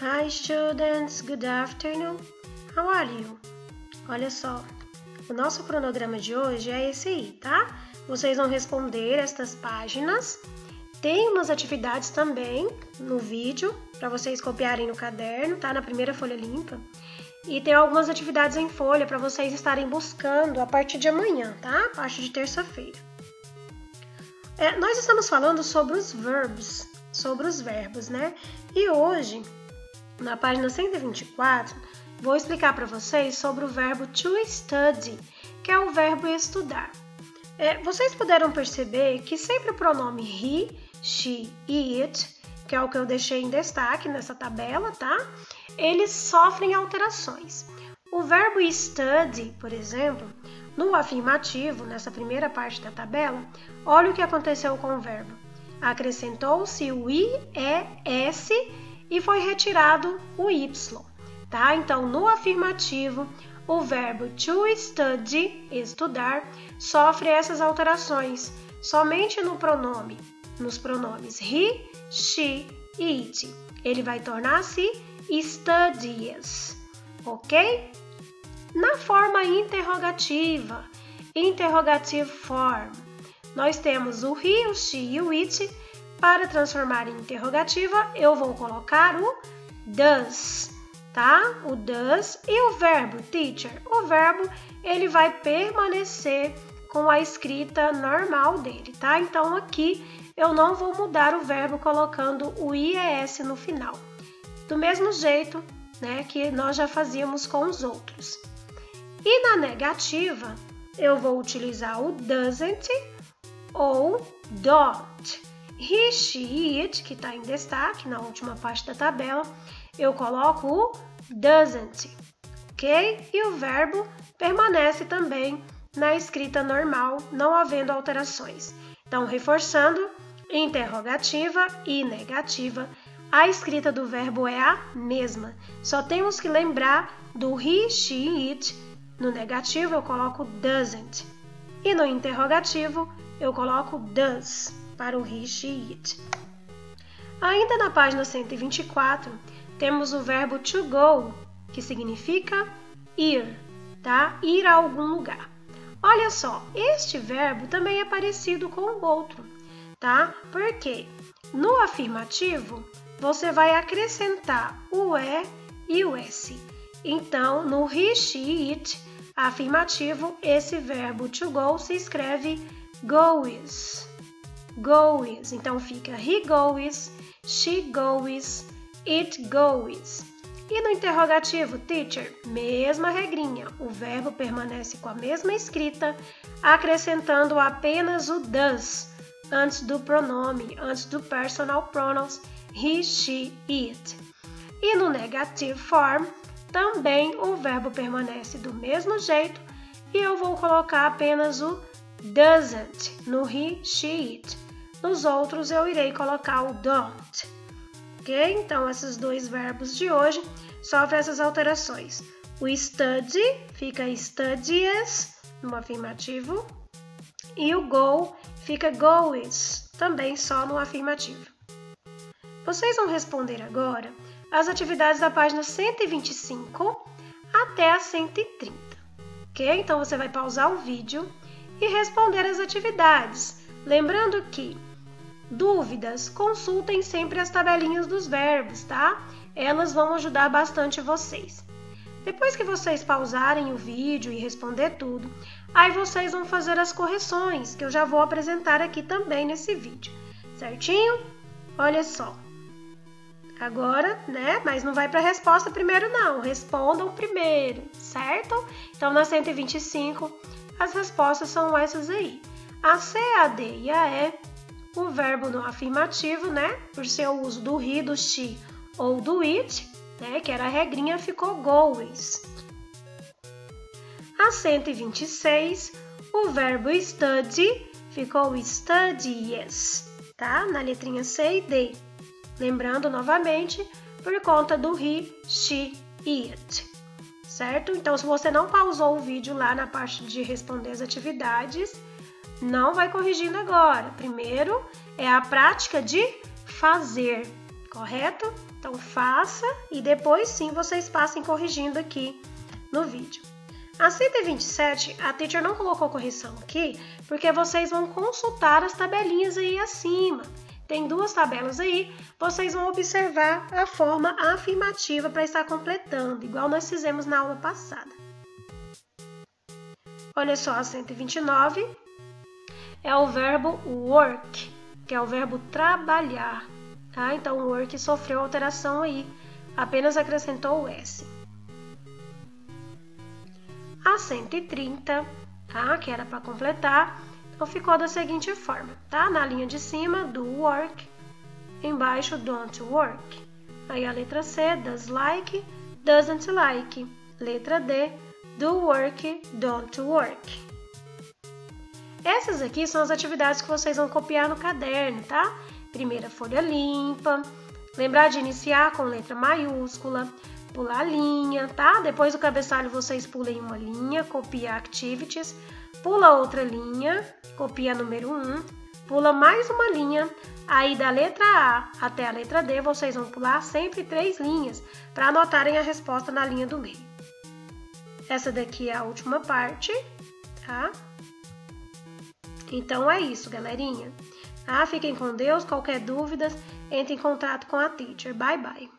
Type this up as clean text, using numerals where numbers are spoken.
Hi students, good afternoon. How are you? Olha só, o nosso cronograma de hoje é esse aí, tá? Vocês vão responder estas páginas. Tem umas atividades também no vídeo para vocês copiarem no caderno, tá? Na primeira folha limpa. E tem algumas atividades em folha para vocês estarem buscando a partir de amanhã, tá? A partir de terça-feira. Nós estamos falando sobre os verbos, né? E hoje, na página 124, vou explicar para vocês sobre o verbo to study, que é o verbo estudar. Vocês puderam perceber que sempre o pronome he, she e it, que é o que eu deixei em destaque nessa tabela, tá? Eles sofrem alterações. O verbo study, por exemplo, no afirmativo, nessa primeira parte da tabela, olha o que aconteceu com o verbo. Acrescentou-se o IES e foi retirado o Y, tá? Então, no afirmativo, o verbo to study, estudar, sofre essas alterações somente nos pronomes he, she e it. Ele vai tornar-se studies, ok? Na forma interrogativa, interrogative form, nós temos o he, o she e o it. Para transformar em interrogativa, eu vou colocar o does, tá? O does e o verbo teacher. O verbo, ele vai permanecer com a escrita normal dele, tá? Então, aqui eu não vou mudar o verbo colocando o IES no final. Do mesmo jeito, né, que nós já fazíamos com os outros. E na negativa, eu vou utilizar o doesn't ou don't. He, she e it, que está em destaque na última parte da tabela, eu coloco o doesn't, ok? E o verbo permanece também na escrita normal, não havendo alterações. Então, reforçando, interrogativa e negativa, a escrita do verbo é a mesma. Só temos que lembrar do he, she e it. No negativo, eu coloco doesn't. E no interrogativo, eu coloco does para o he, she e it. Ainda na página 124, temos o verbo to go, que significa ir, tá? Ir a algum lugar. Olha só, este verbo também é parecido com o outro, tá? Porque no afirmativo, você vai acrescentar o e o s. Então, no he, she e it, afirmativo, esse verbo to go se escreve goes. Goes. Então, fica he goes, she goes, it goes. E no interrogativo, teacher, mesma regrinha. O verbo permanece com a mesma escrita, acrescentando apenas o does antes do pronome, antes do personal pronouns he, she, it. E no negative form, também o verbo permanece do mesmo jeito e eu vou colocar apenas o doesn't no he, she, it. Nos outros, eu irei colocar o don't. Ok? Então, esses dois verbos de hoje sofrem essas alterações. O study fica studies no afirmativo e o go fica goes, também só no afirmativo. Vocês vão responder agora as atividades da página 125 até a 130. Ok? Então, você vai pausar o vídeo e responder as atividades. Lembrando que dúvidas, consultem sempre as tabelinhas dos verbos, tá? Elas vão ajudar bastante vocês. Depois que vocês pausarem o vídeo e responder tudo, aí vocês vão fazer as correções, que eu já vou apresentar aqui também nesse vídeo, certinho? Olha só. Agora, né? Mas não vai para a resposta primeiro, não. Respondam primeiro, certo? Então, na 125, as respostas são essas aí. A C, a D e a E, o verbo no afirmativo, né? Por seu uso do he, do she ou do it, né? Que era a regrinha, ficou goes. A 126, o verbo study ficou studies, tá? Na letrinha C e D. Lembrando novamente, por conta do he, she e it, certo? Então, se você não pausou o vídeo lá na parte de responder as atividades, não vai corrigindo agora. Primeiro é a prática de fazer, correto? Então, faça e depois sim vocês passem corrigindo aqui no vídeo. A 127, a teacher não colocou correção aqui, porque vocês vão consultar as tabelinhas aí acima. Tem 2 tabelas aí, vocês vão observar a forma afirmativa para estar completando, igual nós fizemos na aula passada. Olha só, a 129 é o verbo work, que é o verbo trabalhar, tá? Então, o work sofreu alteração aí, apenas acrescentou o S. A 130, tá? Que era para completar, então ficou da seguinte forma, tá? Na linha de cima, do work, embaixo, don't work. Aí a letra C, does like, doesn't like. Letra D, do work, don't work. Essas aqui são as atividades que vocês vão copiar no caderno, tá? Primeira folha limpa, lembrar de iniciar com letra maiúscula, pular a linha, tá? Depois do cabeçalho vocês pulem uma linha, copia activities, pula outra linha, copia número 1, pula mais uma linha, aí da letra A até a letra D vocês vão pular sempre 3 linhas para anotarem a resposta na linha do meio. Essa daqui é a última parte, tá? Então é isso, galerinha. Fiquem com Deus, qualquer dúvida, entre em contato com a teacher. Bye, bye!